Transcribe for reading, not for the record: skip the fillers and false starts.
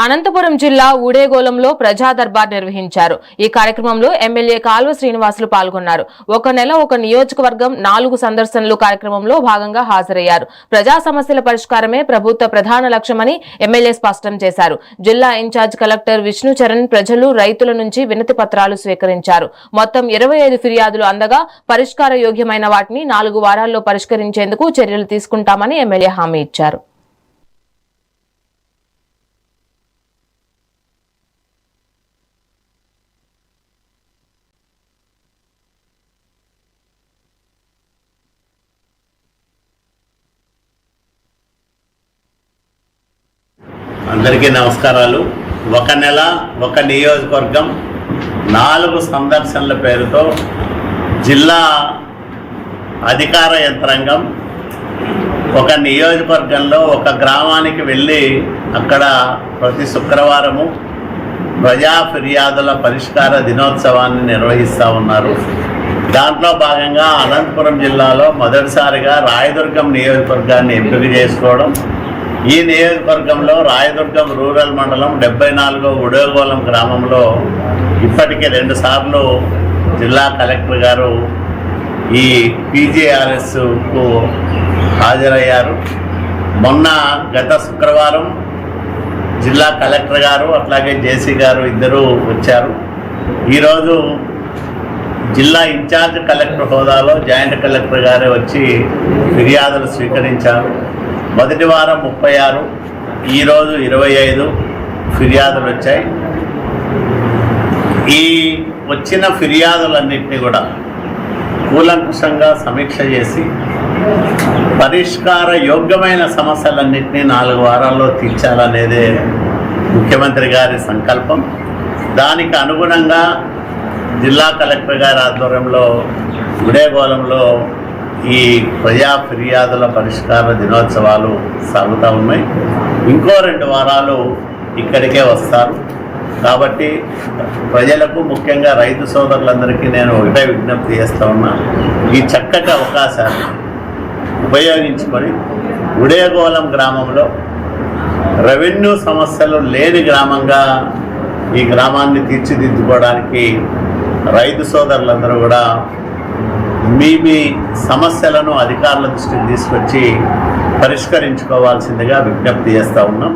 అనంతపురం జిల్లా ఊడేగోలంలో ప్రజా దర్బార్ నిర్వహించారు. ఈ కార్యక్రమంలో ఎమ్మెల్యే కాల్వ శ్రీనివాసులు పాల్గొన్నారు. ఒక నెల ఒక నియోజకవర్గం 4 సందర్శనలు కార్యక్రమంలో భాగంగా హాజరయ్యారు. ప్రజా సమస్యల పరిష్కారమే ప్రభుత్వ ప్రధాన లక్ష్యమని ఎమ్మెల్యే స్పష్టం చేశారు. జిల్లా ఇన్ఛార్జ్ కలెక్టర్ విష్ణుచరణ్ ప్రజలు, రైతుల నుంచి వినతి పత్రాలు స్వీకరించారు. మొత్తం 25 ఫిర్యాదులు అందగా పరిష్కార యోగ్యమైన వాటిని 4 వారాల్లో పరిష్కరించేందుకు చర్యలు తీసుకుంటామని ఎమ్మెల్యే హామీ ఇచ్చారు. అందరికీ నమస్కారాలు. ఒక నెల ఒక నియోజకవర్గం 4 సందర్శనల పేరుతో జిల్లా అధికార యంత్రాంగం ఒక నియోజకవర్గంలో ఒక గ్రామానికి వెళ్ళి అక్కడ ప్రతి శుక్రవారము ప్రజా ఫిర్యాదుల పరిష్కార దినోత్సవాన్ని నిర్వహిస్తూ ఉన్నారు. దాంట్లో భాగంగా అనంతపురం జిల్లాలో మొదటిసారిగా రాయదుర్గం నియోజకవర్గాన్ని ఎంపిక చేసుకోవడం, ఈ నియోజకవర్గంలో రాయదుర్గం రూరల్ మండలం 74వ ఉడేగోలం గ్రామంలో ఇప్పటికే 2 సార్లు జిల్లా కలెక్టర్ గారు ఈ పీజీఆర్ఎస్కు హాజరయ్యారు. మొన్న గత శుక్రవారం జిల్లా కలెక్టర్ గారు అట్లాగే జేసీ గారు ఇద్దరు వచ్చారు. ఈరోజు జిల్లా ఇన్ఛార్జ్ కలెక్టర్ హోదాలో జాయింట్ కలెక్టర్ గారే వచ్చి ఫిర్యాదులు స్వీకరించారు. మొదటి వారం 36, ఈరోజు 25 ఫిర్యాదులు వచ్చాయి. ఈ వచ్చిన ఫిర్యాదులన్నింటినీ కూడా కూలంకుషంగా సమీక్ష చేసి పరిష్కార యోగ్యమైన సమస్యలన్నింటినీ 4 వారాల్లో తీర్చాలనేదే ముఖ్యమంత్రి గారి సంకల్పం. దానికి అనుగుణంగా జిల్లా కలెక్టర్ గారి ఆధ్వర్యంలో ఉడేగోలంలో ఈ ప్రజా ఫిర్యాదుల పరిష్కార దినోత్సవాలు సాగుతూ ఉన్నాయి. ఇంకో 2 వారాలు ఇక్కడికే వస్తారు. కాబట్టి ప్రజలకు, ముఖ్యంగా రైతు సోదరులందరికీ నేను ఒకటే విజ్ఞప్తి చేస్తూ ఉన్నా, ఈ చక్కటి అవకాశాన్ని ఉపయోగించుకొని ఉడేగోలం గ్రామంలో రెవెన్యూ సమస్యలు లేని గ్రామంగా ఈ గ్రామాన్ని తీర్చిదిద్దుకోవడానికి రైతు సోదరులందరూ కూడా మీ సమస్యలను అధికారుల దృష్టికి తీసుకొచ్చి పరిష్కరించుకోవాల్సిందిగా విజ్ఞప్తి చేస్తూ ఉన్నాం.